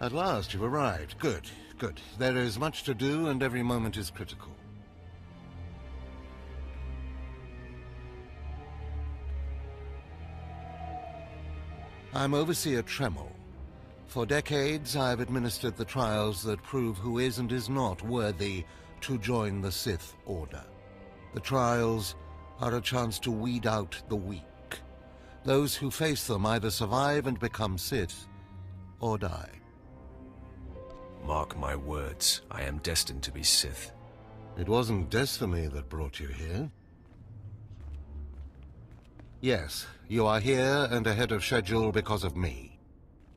At last you've arrived. Good, good. There is much to do and every moment is critical. I'm Overseer Tremel. For decades, I've administered the trials that prove who is and is not worthy to join the Sith Order. The trials are a chance to weed out the weak. Those who face them either survive and become Sith, or die. Mark my words, I am destined to be Sith. It wasn't destiny that brought you here. Yes, you are here and ahead of schedule because of me.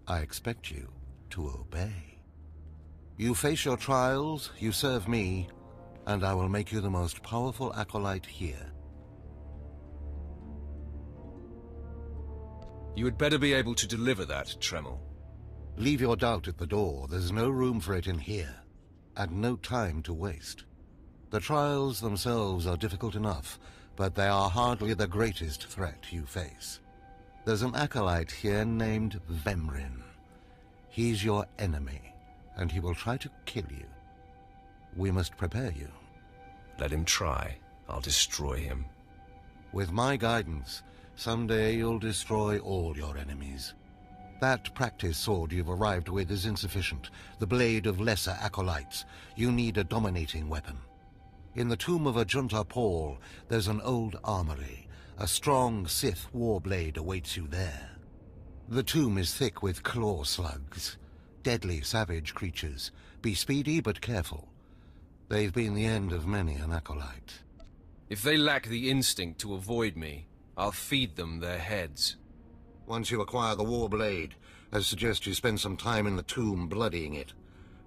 I expect you to obey. You face your trials, you serve me, and I will make you the most powerful acolyte here. You had better be able to deliver that, Tremel. Leave your doubt at the door. There's no room for it in here, and no time to waste. The trials themselves are difficult enough, but they are hardly the greatest threat you face. There's an acolyte here named Vemrin. He's your enemy, and he will try to kill you. We must prepare you. Let him try. I'll destroy him. With my guidance, someday you'll destroy all your enemies. That practice sword you've arrived with is insufficient. The blade of lesser acolytes. You need a dominating weapon. In the tomb of Ajunta Paul, there's an old armory. A strong Sith warblade awaits you there. The tomb is thick with claw slugs. Deadly savage creatures. Be speedy but careful. They've been the end of many an acolyte. If they lack the instinct to avoid me, I'll feed them their heads. Once you acquire the warblade, I suggest you spend some time in the tomb bloodying it.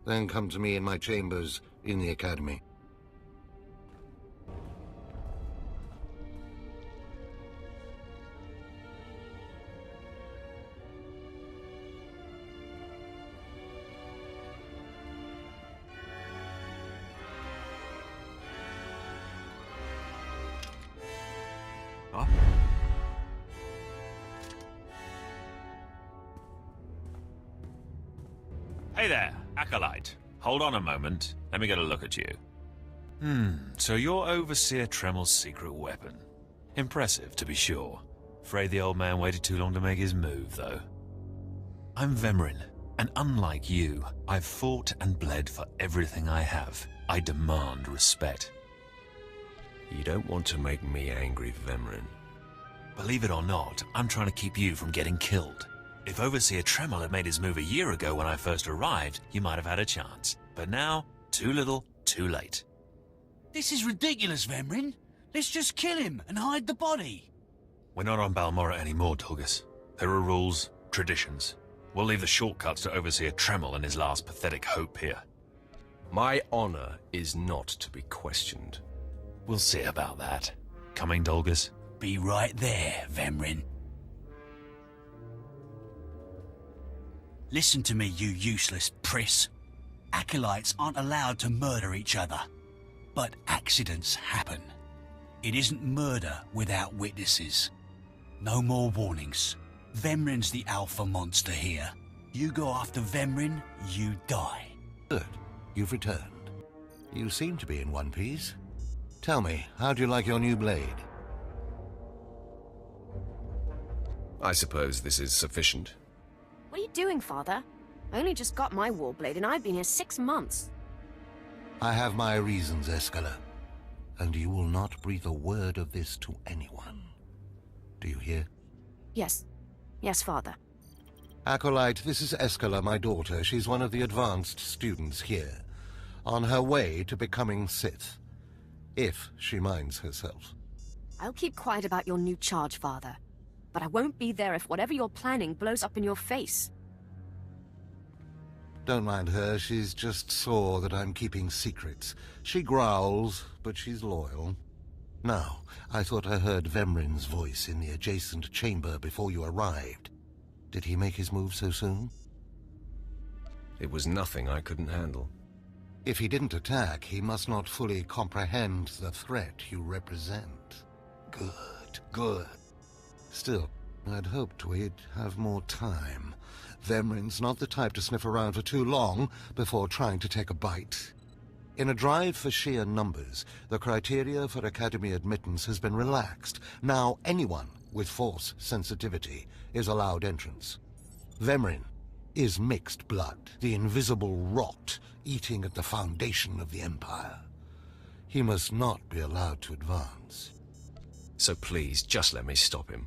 Then come to me in my chambers in the academy. Huh? Hey there, Acolyte. Hold on a moment. Let me get a look at you. So you're Overseer Tremel's secret weapon. Impressive, to be sure. Afraid the old man waited too long to make his move, though. I'm Vemrin, and unlike you, I've fought and bled for everything I have. I demand respect. You don't want to make me angry, Vemrin. Believe it or not, I'm trying to keep you from getting killed. If Overseer Tremel had made his move a year ago when I first arrived, you might have had a chance. But now, too little, too late. This is ridiculous, Vemrin. Let's just kill him and hide the body. We're not on Balmorra anymore, Tulgus. There are rules, traditions. We'll leave the shortcuts to Overseer Tremel and his last pathetic hope here. My honor is not to be questioned. We'll see about that. Coming, Dolgus? Be right there, Vemrin. Listen to me, you useless priss. Acolytes aren't allowed to murder each other. But accidents happen. It isn't murder without witnesses. No more warnings. Vemrin's the alpha monster here. You go after Vemrin, you die. Good. You've returned. You seem to be in one piece. Tell me, how do you like your new blade? I suppose this is sufficient. What are you doing, Father? I only just got my warblade and I've been here 6 months. I have my reasons, Escala. And you will not breathe a word of this to anyone. Do you hear? Yes. Yes, Father. Acolyte, this is Escala, my daughter. She's one of the advanced students here. On her way to becoming Sith. If she minds herself. I'll keep quiet about your new charge, Father. But I won't be there if whatever you're planning blows up in your face. Don't mind her, she's just sore that I'm keeping secrets. She growls, but she's loyal. Now, I thought I heard Vemrin's voice in the adjacent chamber before you arrived. Did he make his move so soon? It was nothing I couldn't handle. If he didn't attack, he must not fully comprehend the threat you represent. Good, good. Still, I'd hoped we'd have more time. Vemrin's not the type to sniff around for too long before trying to take a bite. In a drive for sheer numbers, the criteria for Academy admittance has been relaxed. Now anyone with Force sensitivity is allowed entrance. Vemrin is mixed blood, the invisible rot eating at the foundation of the Empire. He must not be allowed to advance. So please, just let me stop him.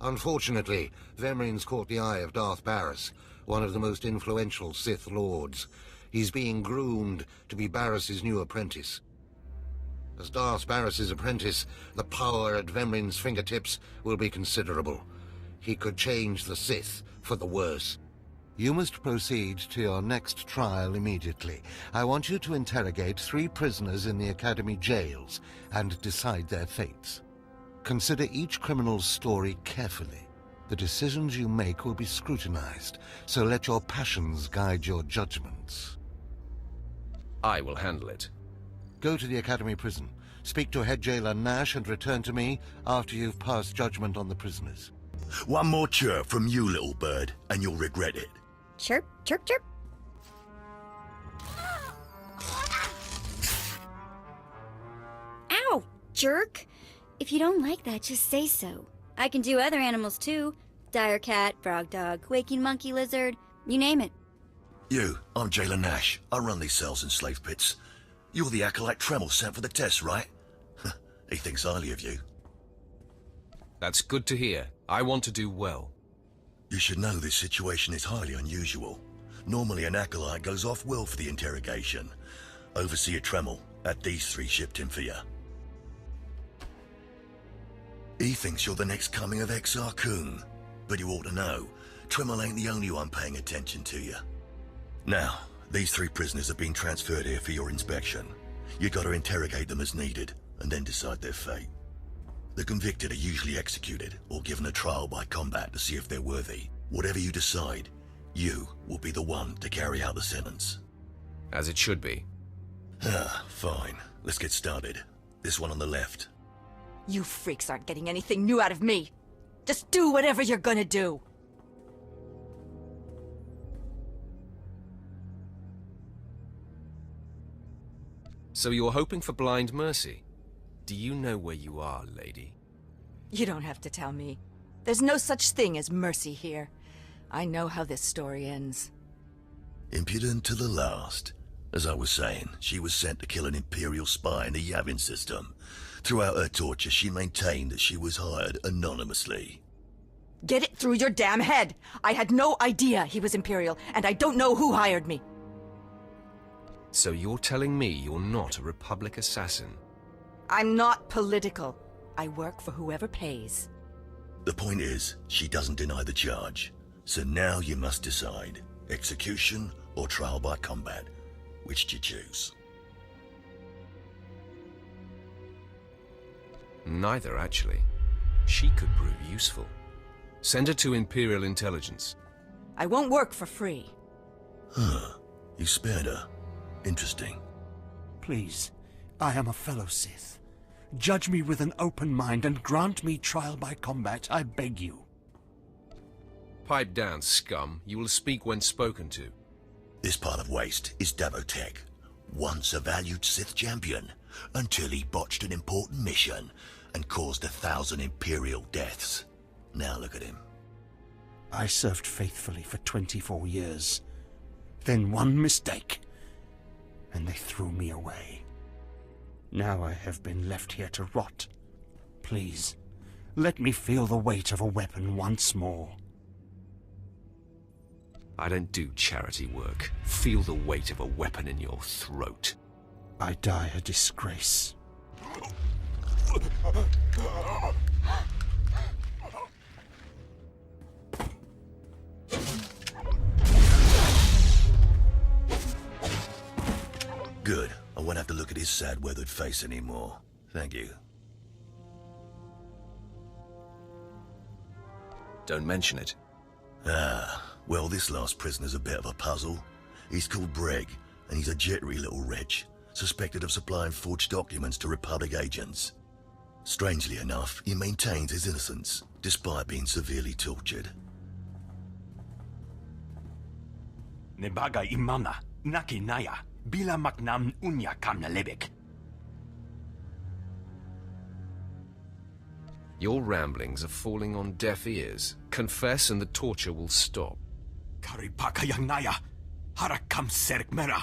Unfortunately, Vemrin's caught the eye of Darth Barris, one of the most influential Sith Lords. He's being groomed to be Barris's new apprentice. As Darth Barris's apprentice, the power at Vemrin's fingertips will be considerable. He could change the Sith for the worse. You must proceed to your next trial immediately. I want you to interrogate 3 prisoners in the Academy jails and decide their fates. Consider each criminal's story carefully. The decisions you make will be scrutinized, so let your passions guide your judgments. I will handle it. Go to the Academy prison, speak to head jailer Nash, and return to me after you've passed judgment on the prisoners. One more chirp from you, little bird, and you'll regret it. Chirp, chirp, chirp. Ow, jerk! If you don't like that, just say so. I can do other animals too. Dire cat, frog dog, waking monkey lizard, you name it. You, I'm Jailer Nash. I run these cells and slave pits. You're the acolyte Tremel sent for the test, right? He thinks highly of you. That's good to hear. I want to do well. You should know this situation is highly unusual. Normally an acolyte goes off well for the interrogation. Overseer Tremel had these 3 shipped in for you. He thinks you're the next coming of Exar Kun, but you ought to know, Tremel ain't the only one paying attention to you. Now, these 3 prisoners have been transferred here for your inspection. You gotta interrogate them as needed, and then decide their fate. The convicted are usually executed, or given a trial by combat to see if they're worthy. Whatever you decide, you will be the one to carry out the sentence. As it should be. Fine. Let's get started. This one on the left. You freaks aren't getting anything new out of me. Just do whatever you're gonna do. So you're hoping for blind mercy? Do you know where you are, lady? You don't have to tell me. There's no such thing as mercy here. I know how this story ends. Impudent to the last. As I was saying, she was sent to kill an Imperial spy in the Yavin system. Throughout her torture, she maintained that she was hired anonymously. Get it through your damn head! I had no idea he was Imperial, and I don't know who hired me. So you're telling me you're not a Republic assassin? I'm not political. I work for whoever pays. The point is, she doesn't deny the charge. So now you must decide. Execution or trial by combat. Which do you choose? Neither, actually. She could prove useful. Send her to Imperial Intelligence. I won't work for free. You spared her. Interesting. Please, I am a fellow Sith. Judge me with an open mind and grant me trial by combat, I beg you. Pipe down, scum. You will speak when spoken to. This part of Waste is Davotech, once a valued Sith champion, until he botched an important mission and caused 1,000 Imperial deaths. Now look at him. I served faithfully for 24 years. Then one mistake, and they threw me away. Now I have been left here to rot. Please, let me feel the weight of a weapon once more. I don't do charity work. Feel the weight of a weapon in your throat. I die a disgrace. Good. I won't have to look at his sad, weathered face anymore. Thank you. Don't mention it. Well, this last prisoner's a bit of a puzzle. He's called Breg, and he's a jittery little wretch, suspected of supplying forged documents to Republic agents. Strangely enough, he maintains his innocence, despite being severely tortured. Nebaga imana, naki naya, bila maknam unya kamna lebek. Your ramblings are falling on deaf ears. Confess and the torture will stop. Karipaka yang naya, harakam serk mera.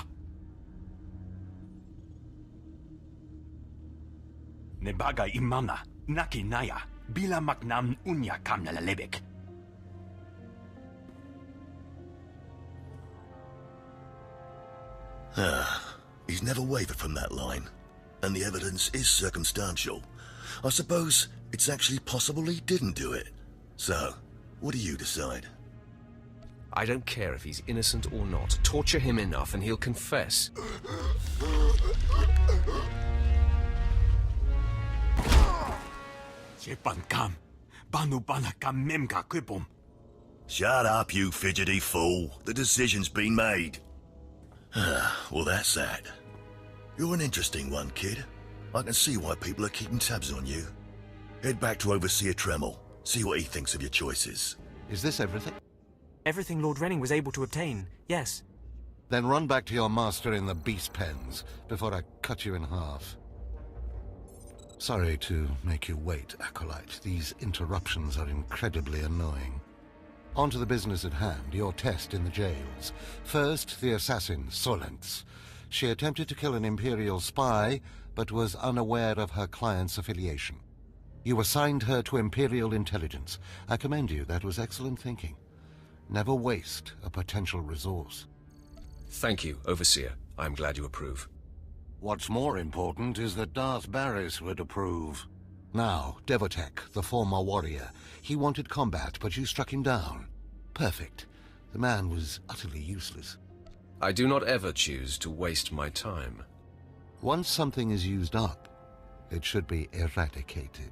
Nebaga imana, naki naya, bila maknam unya kamna lebek. He's never wavered from that line, and the evidence is circumstantial. I suppose it's actually possible he didn't do it. So, what do you decide? I don't care if he's innocent or not. Torture him enough and he'll confess. Shut up, you fidgety fool. The decision's been made. Well, that's that. You're an interesting one, kid. I can see why people are keeping tabs on you. Head back to Overseer Tremel. See what he thinks of your choices. Is this everything? Everything Lord Renning was able to obtain, yes. Then run back to your master in the beast pens before I cut you in half. Sorry to make you wait, Acolyte. These interruptions are incredibly annoying. On to the business at hand, your test in the jails. First, the assassin, Solentz. She attempted to kill an Imperial spy, but was unaware of her client's affiliation. You assigned her to Imperial intelligence. I commend you, that was excellent thinking. Never waste a potential resource. Thank you, Overseer. I'm glad you approve. What's more important is that Darth Barris would approve. Now, Devotek, the former warrior. He wanted combat, but you struck him down. Perfect. The man was utterly useless. I do not ever choose to waste my time. Once something is used up, it should be eradicated.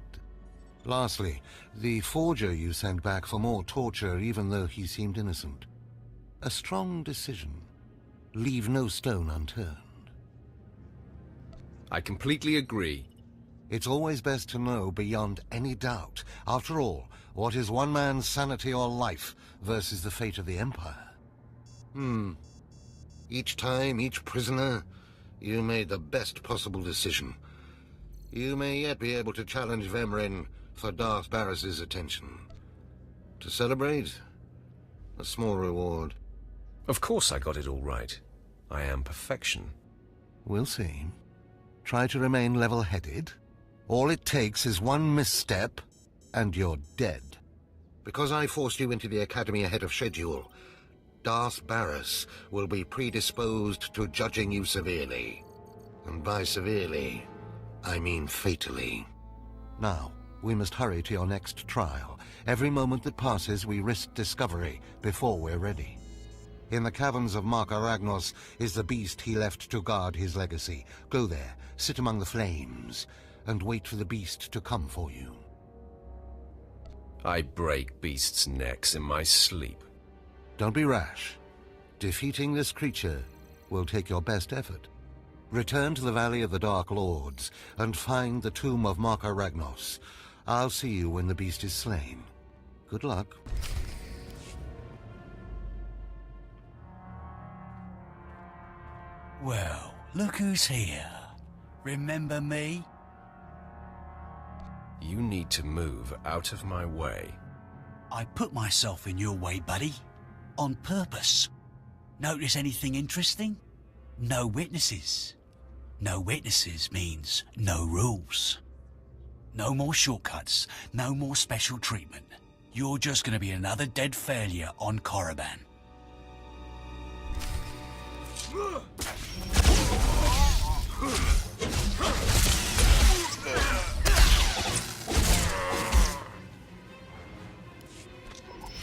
Lastly, the forger you sent back for more torture even though he seemed innocent. A strong decision. Leave no stone unturned. I completely agree. It's always best to know beyond any doubt. After all, what is one man's sanity or life versus the fate of the Empire? Each time, each prisoner, you made the best possible decision. You may yet be able to challenge Vemrin for Darth Barris's attention. To celebrate, a small reward. Of course I got it all right. I am perfection. We'll see. Try to remain level-headed. All it takes is one misstep, and you're dead. Because I forced you into the Academy ahead of schedule, Darth Barris will be predisposed to judging you severely. And by severely, I mean fatally. Now, we must hurry to your next trial. Every moment that passes, we risk discovery before we're ready. In the caverns of Marauder-Korriban is the beast he left to guard his legacy. Go there, sit among the flames, and wait for the beast to come for you. I break beasts' necks in my sleep. Don't be rash. Defeating this creature will take your best effort. Return to the Valley of the Dark Lords and find the tomb of Marauder-Korriban. I'll see you when the beast is slain. Good luck. Well, look who's here. Remember me? You need to move out of my way. I put myself in your way, buddy. On purpose. Notice anything interesting? No witnesses. No witnesses means no rules. No more shortcuts, no more special treatment. You're just gonna be another dead failure on Korriban.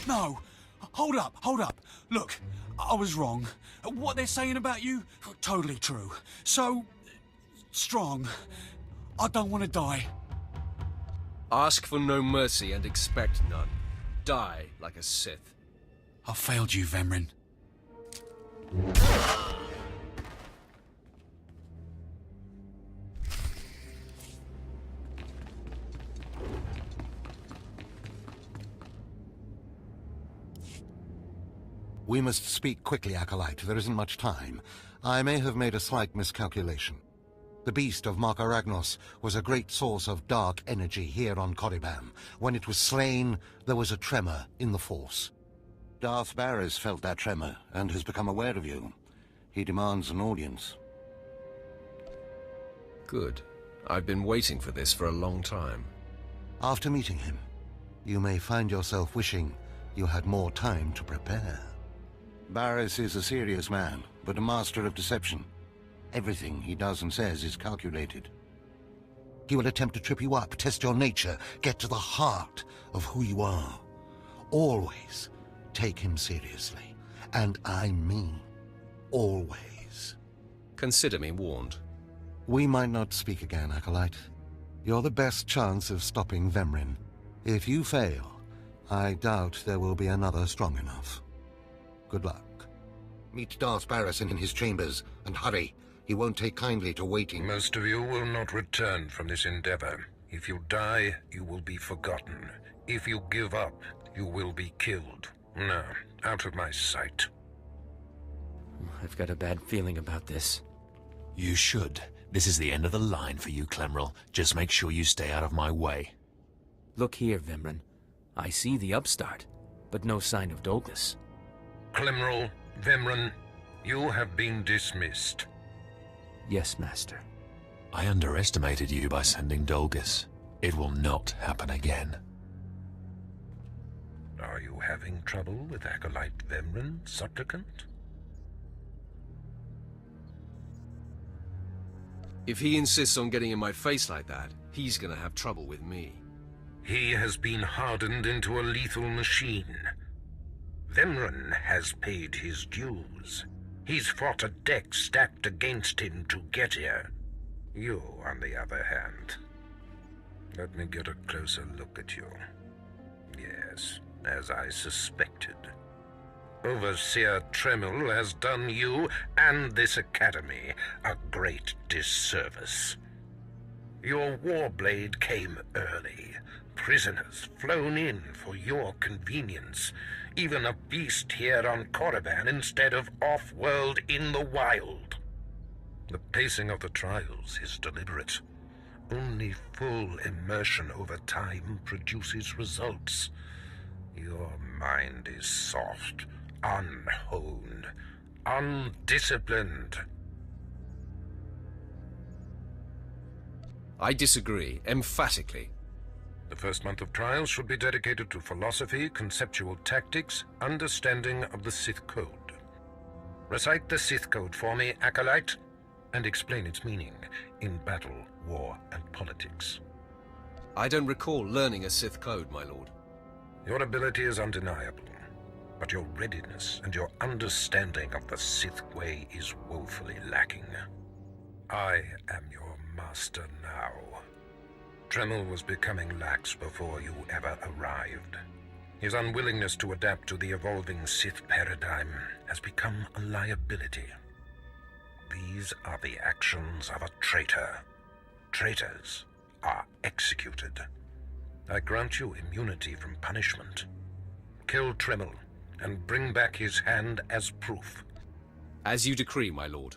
No! Hold up! Look, I was wrong. What they're saying about you, totally true. So, strong. I don't want to die. Ask for no mercy and expect none. Die like a Sith. I failed you, Vemrin. We must speak quickly, Acolyte. There isn't much time. I may have made a slight miscalculation. The beast of Marauder-Korriban was a great source of dark energy here on Korriban. When it was slain, there was a tremor in the Force. Darth Barris felt that tremor and has become aware of you. He demands an audience. Good. I've been waiting for this for a long time. After meeting him, you may find yourself wishing you had more time to prepare. Barris is a serious man, but a master of deception. Everything he does and says is calculated. He will attempt to trip you up, test your nature, get to the heart of who you are. Always take him seriously. And I mean always. Consider me warned. We might not speak again, Acolyte. You're the best chance of stopping Vemrin. If you fail, I doubt there will be another strong enough. Good luck. Meet Darth Barris in his chambers, and hurry. He won't take kindly to waiting. Most of you will not return from this endeavor. If you die, you will be forgotten. If you give up, you will be killed. Now, out of my sight. I've got a bad feeling about this. You should. This is the end of the line for you, Clemrel. Just make sure you stay out of my way. Look here, Vemrin. I see the upstart, but no sign of Dolgus. Clemrel, Vemrin, you have been dismissed. Yes, Master. I underestimated you by sending Dolgus. It will not happen again. Are you having trouble with Acolyte Vemrin, Supplicant? If he insists on getting in my face like that, he's gonna have trouble with me. He has been hardened into a lethal machine. Vemrin has paid his dues. He's fought a deck stacked against him to get here. You, on the other hand. Let me get a closer look at you. Yes, as I suspected. Overseer Tremel has done you and this academy a great disservice. Your warblade came early. Prisoners flown in for your convenience. Even a beast here on Korriban instead of off-world in the wild. The pacing of the trials is deliberate. Only full immersion over time produces results. Your mind is soft, unhoned, undisciplined. I disagree, emphatically. The first month of trials should be dedicated to philosophy, conceptual tactics, understanding of the Sith Code. Recite the Sith Code for me, Acolyte, and explain its meaning in battle, war, and politics. I don't recall learning a Sith Code, my lord. Your ability is undeniable, but your readiness and your understanding of the Sith way is woefully lacking. I am your master now. Tremel was becoming lax before you ever arrived. His unwillingness to adapt to the evolving Sith paradigm has become a liability. These are the actions of a traitor. Traitors are executed. I grant you immunity from punishment. Kill Tremel and bring back his hand as proof. As you decree, my lord.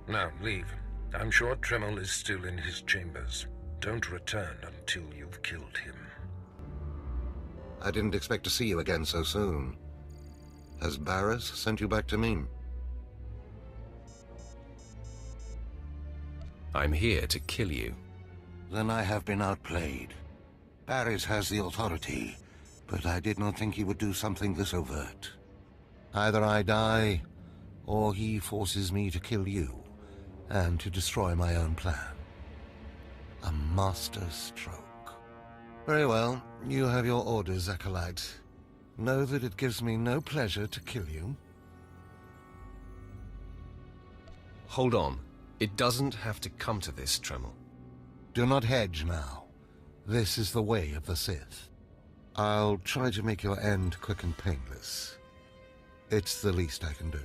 Now, leave. I'm sure Tremel is still in his chambers. Don't return until you've killed him. I didn't expect to see you again so soon. Has Barris sent you back to me? I'm here to kill you. Then I have been outplayed. Barris has the authority, but I did not think he would do something this overt. Either I die, or he forces me to kill you, and to destroy my own plan. A master stroke. Very well, you have your orders, Acolyte. Know that it gives me no pleasure to kill you. Hold on. It doesn't have to come to this, Tremel. Do not hedge now. This is the way of the Sith. I'll try to make your end quick and painless. It's the least I can do.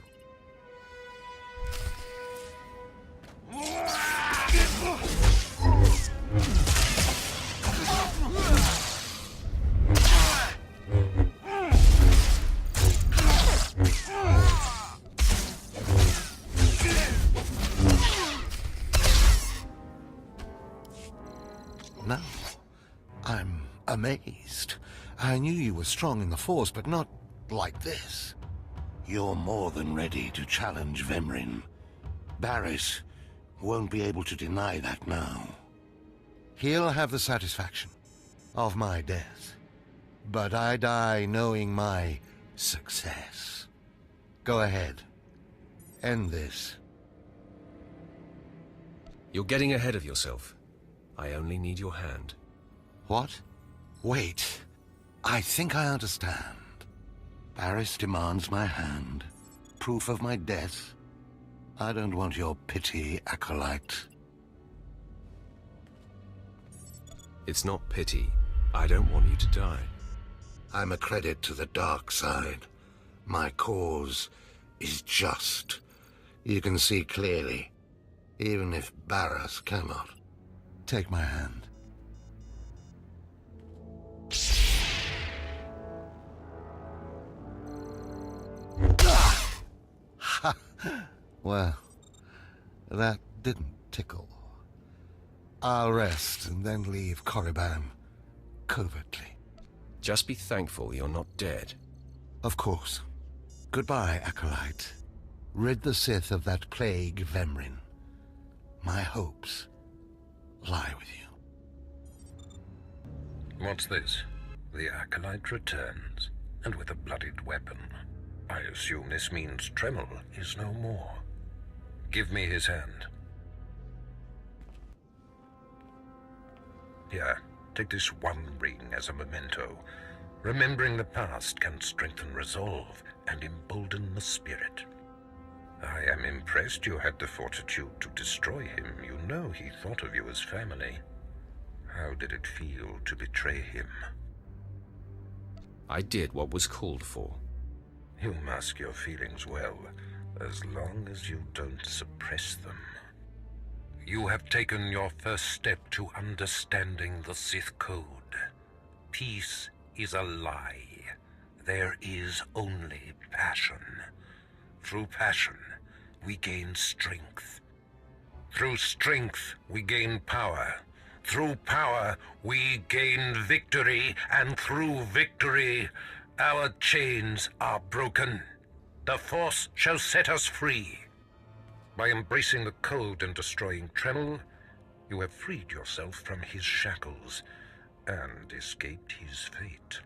beast. I knew you were strong in the Force, but not like this. You're more than ready to challenge Vemrin. Barriss won't be able to deny that now. He'll have the satisfaction of my death, but I die knowing my success. Go ahead. End this. You're getting ahead of yourself. I only need your hand. What? Wait. I think I understand. Barriss demands my hand. Proof of my death. I don't want your pity, Acolyte. It's not pity. I don't want you to die. I'm a credit to the dark side. My cause is just. You can see clearly, even if Barriss cannot. Take my hand. Well, that didn't tickle. I'll rest and then leave Korriban covertly. Just be thankful you're not dead. Of course. Goodbye, Acolyte. Rid the Sith of that plague, Vemrin. My hopes lie with you. What's this? The Acolyte returns, and with a bloodied weapon. I assume this means Tremel is no more. Give me his hand. Here, take this one ring as a memento. Remembering the past can strengthen resolve and embolden the spirit. I am impressed you had the fortitude to destroy him. You know he thought of you as family. How did it feel to betray him? I did what was called for. You mask your feelings well, as long as you don't suppress them. You have taken your first step to understanding the Sith Code. Peace is a lie. There is only passion. Through passion, we gain strength. Through strength, we gain power. Through power, we gain victory, and through victory, our chains are broken. The Force shall set us free. By embracing the code and destroying Tremel, you have freed yourself from his shackles and escaped his fate.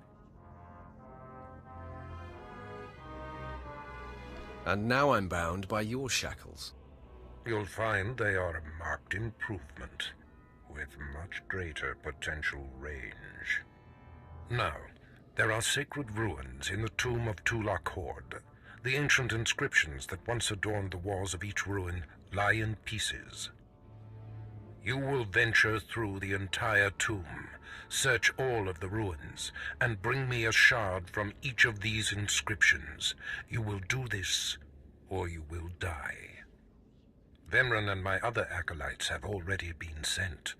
And now I'm bound by your shackles. You'll find they are a marked improvement, with much greater potential range. Now, there are sacred ruins in the tomb of Marauder-Korriban. The ancient inscriptions that once adorned the walls of each ruin lie in pieces. You will venture through the entire tomb, search all of the ruins, and bring me a shard from each of these inscriptions. You will do this, or you will die. Vemrin and my other acolytes have already been sent.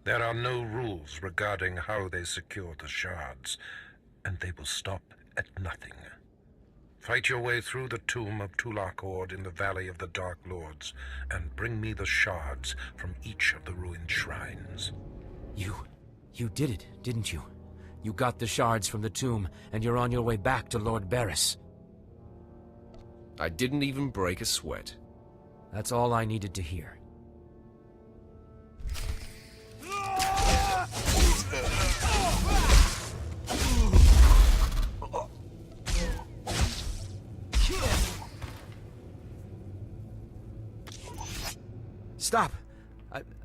There are no rules regarding how they secure the shards, and they will stop at nothing. Fight your way through the tomb of Marauder-Korriban in the Valley of the Dark Lords, and bring me the shards from each of the ruined shrines. You did it, didn't you? You got the shards from the tomb, and you're on your way back to Lord Barriss. I didn't even break a sweat. That's all I needed to hear. Stop!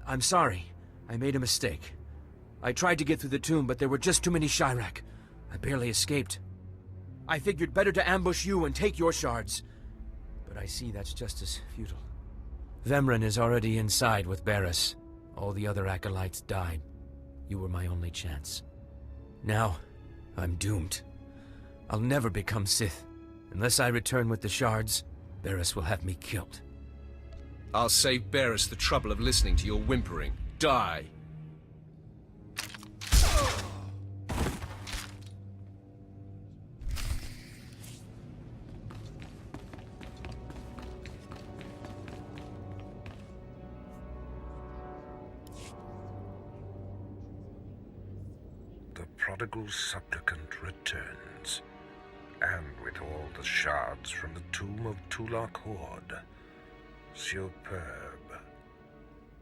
I'm sorry. I made a mistake. I tried to get through the tomb, but there were just too many Chirac. I barely escaped. I figured better to ambush you and take your shards. But I see that's just as futile. Vemrin is already inside with Barriss. All the other acolytes died. You were my only chance. Now, I'm doomed. I'll never become Sith. Unless I return with the shards, Barriss will have me killed. I'll save Barriss the trouble of listening to your whimpering. Die! The prodigal supplicant returns, and with all the shards from the tomb of Tulak Horde. Superb.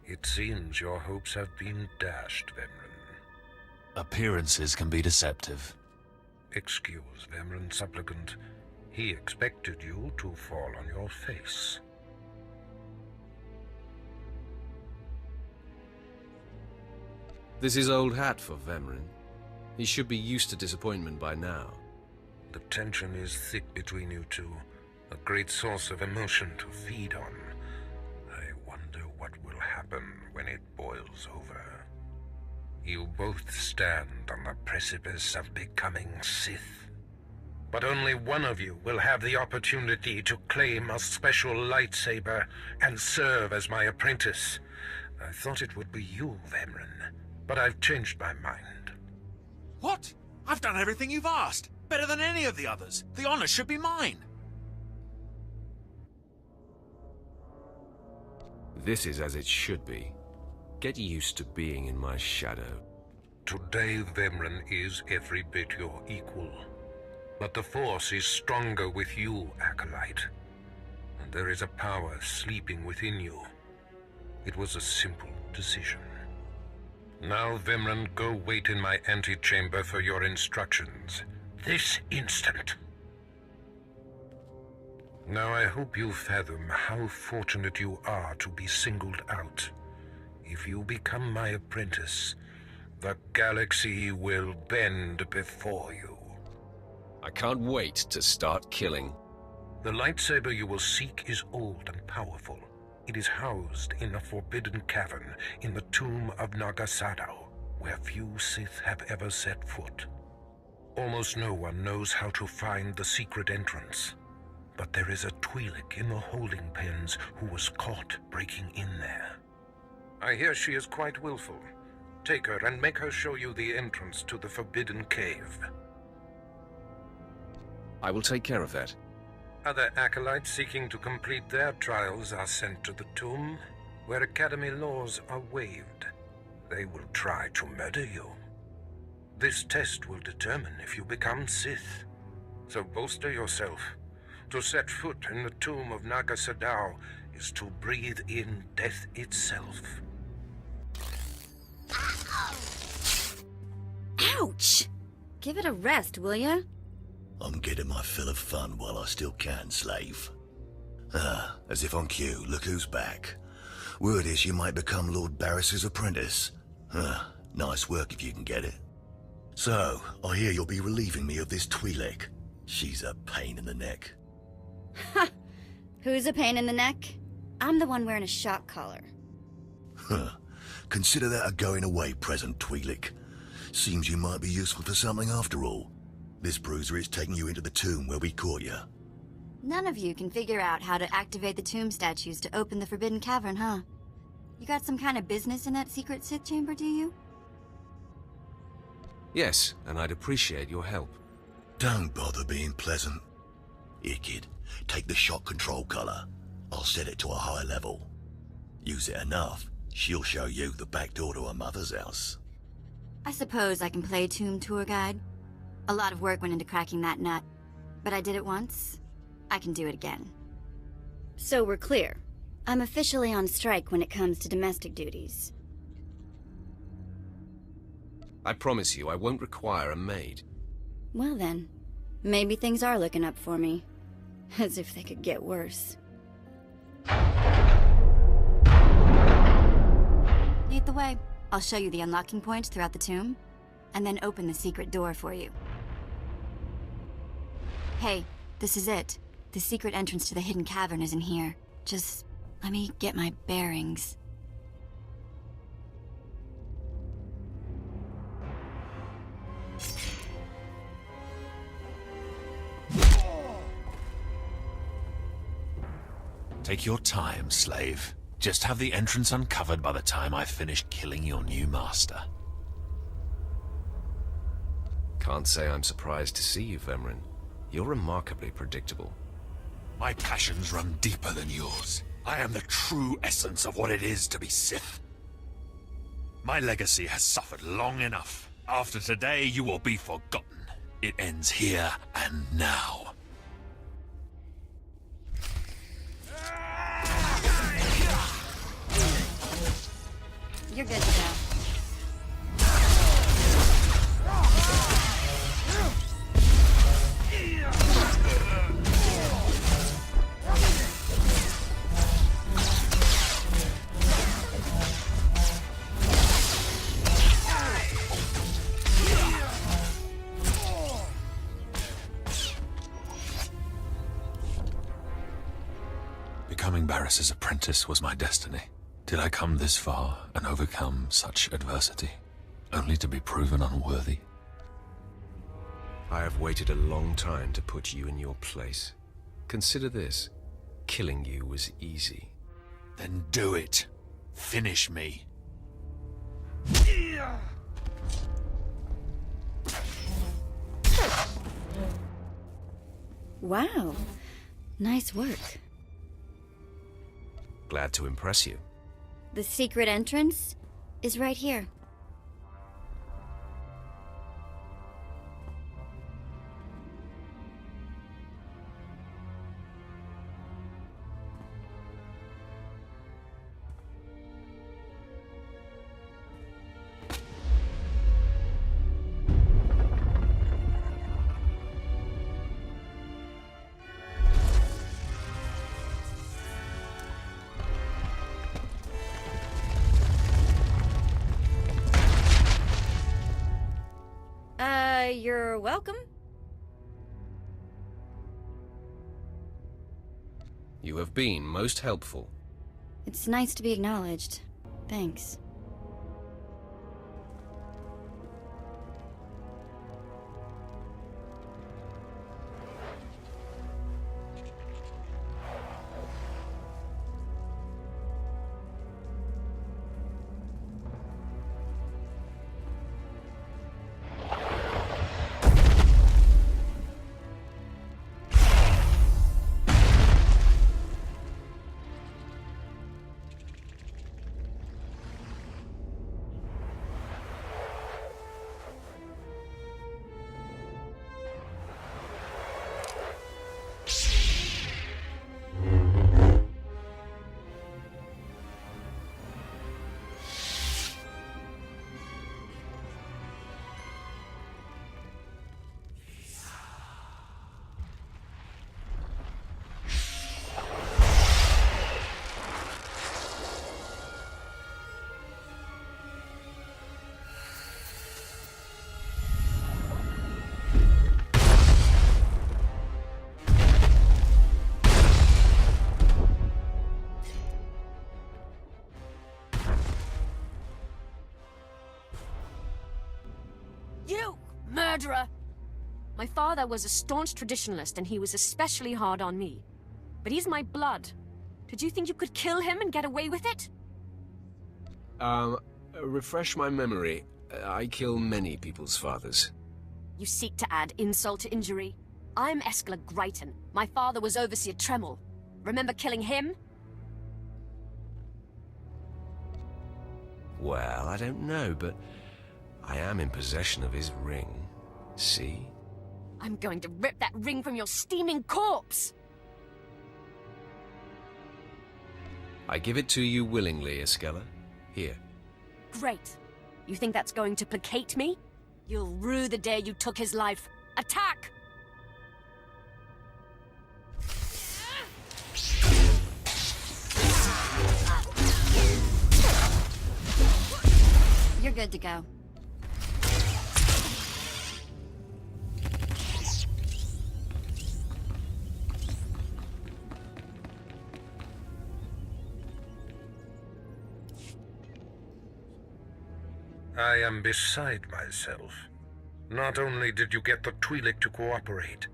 It seems your hopes have been dashed, Vemran. Appearances can be deceptive. Excuse Vemran, supplicant. He expected you to fall on your face. This is old hat for Vemran. He should be used to disappointment by now. The tension is thick between you two, a great source of emotion to feed on. I wonder what will happen when it boils over. You both stand on the precipice of becoming Sith. But only one of you will have the opportunity to claim a special lightsaber and serve as my apprentice. I thought it would be you, Vemran, but I've changed my mind. What? I've done everything you've asked. Better than any of the others. The honor should be mine. This is as it should be. Get used to being in my shadow. Today, Vemran is every bit your equal. But the Force is stronger with you, Acolyte. And there is a power sleeping within you. It was a simple decision. Now, Vemran, go wait in my antechamber for your instructions. This instant. Now I hope you fathom how fortunate you are to be singled out. If you become my apprentice, the galaxy will bend before you. I can't wait to start killing. The lightsaber you will seek is old and powerful. It is housed in a forbidden cavern in the tomb of Nagasadao, where few Sith have ever set foot. Almost no one knows how to find the secret entrance. But there is a Twi'lek in the holding pens who was caught breaking in there. I hear she is quite willful. Take her and make her show you the entrance to the forbidden cave. I will take care of that. Other acolytes seeking to complete their trials are sent to the tomb, where Academy laws are waived. They will try to murder you. This test will determine if you become Sith. So bolster yourself. To set foot in the tomb of Nagasadao is to breathe in death itself. Ouch! Give it a rest, will ya? I'm getting my fill of fun while I still can, slave. Ah, as if on cue, look who's back. Word is you might become Lord Barris's apprentice. Ah, nice work if you can get it. So, I hear you'll be relieving me of this Twi'lek. She's a pain in the neck. Ha! Who's a pain in the neck? I'm the one wearing a shock collar. Huh. Consider that a going-away present, Twi'lek. Seems you might be useful for something after all. This bruiser is taking you into the tomb where we caught you. None of you can figure out how to activate the tomb statues to open the Forbidden Cavern, huh? You got some kind of business in that secret Sith chamber, do you? Yes, and I'd appreciate your help. Don't bother being pleasant. Here, kid, take the shot control collar. I'll set it to a high level. Use it enough, she'll show you the back door to her mother's house. I suppose I can play tomb tour guide. A lot of work went into cracking that nut, but I did it once. I can do it again. So we're clear. I'm officially on strike when it comes to domestic duties. I promise you I won't require a maid. Well then, maybe things are looking up for me. As if they could get worse. Lead the way. I'll show you the unlocking points throughout the tomb, and then open the secret door for you. Hey, this is it. The secret entrance to the hidden cavern is in here. Just let me get my bearings. Take your time, slave. Just have the entrance uncovered by the time I finish killing your new master. Can't say I'm surprised to see you, Vemran. You're remarkably predictable. My passions run deeper than yours. I am the true essence of what it is to be Sith. My legacy has suffered long enough. After today, you will be forgotten. It ends here and now. You're good to go. Becoming Barris's apprentice was my destiny. Did I come this far and overcome such adversity, only to be proven unworthy? I have waited a long time to put you in your place. Consider this. Killing you was easy. Then do it. Finish me. Wow. Nice work. Glad to impress you. The secret entrance is right here. You're welcome. You have been most helpful. It's nice to be acknowledged. Thanks. You murderer! My father was a staunch traditionalist, and he was especially hard on me. But he's my blood. Did you think you could kill him and get away with it? Refresh my memory. I kill many people's fathers. You seek to add insult to injury? I'm Eskla Greiton. My father was Overseer Tremel. Remember killing him? Well, I don't know, but I am in possession of his ring. See? I'm going to rip that ring from your steaming corpse! I give it to you willingly, Eskella. Here. Great. You think that's going to placate me? You'll rue the day you took his life. Attack! You're good to go. I am beside myself. Not only did you get the Twi'lek to cooperate,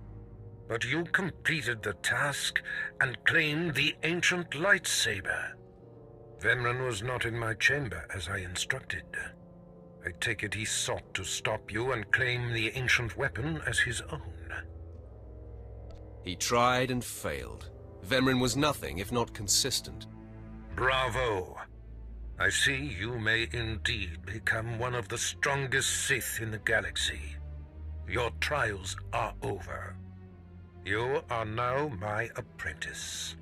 but you completed the task and claimed the ancient lightsaber. Vemran was not in my chamber as I instructed. I take it he sought to stop you and claim the ancient weapon as his own. He tried and failed. Vemran was nothing if not consistent. Bravo! I see you may indeed become one of the strongest Sith in the galaxy. Your trials are over. You are now my apprentice.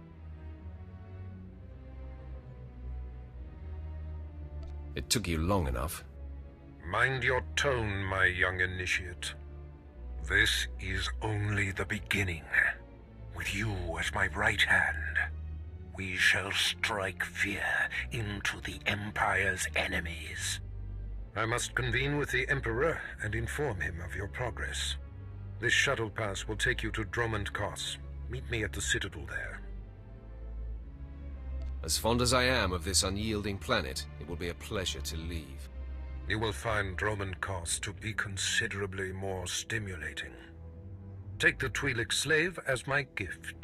It took you long enough. Mind your tone, my young initiate. This is only the beginning. With you as my right hand, we shall strike fear into the Empire's enemies. I must convene with the Emperor and inform him of your progress. This shuttle pass will take you to Dromund Kos. Meet me at the Citadel there. As fond as I am of this unyielding planet, it will be a pleasure to leave. You will find Dromund Kos to be considerably more stimulating. Take the Twi'lek slave as my gift.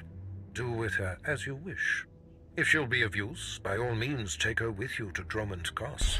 Do with her as you wish. If she'll be of use, by all means take her with you to Dromund Kos.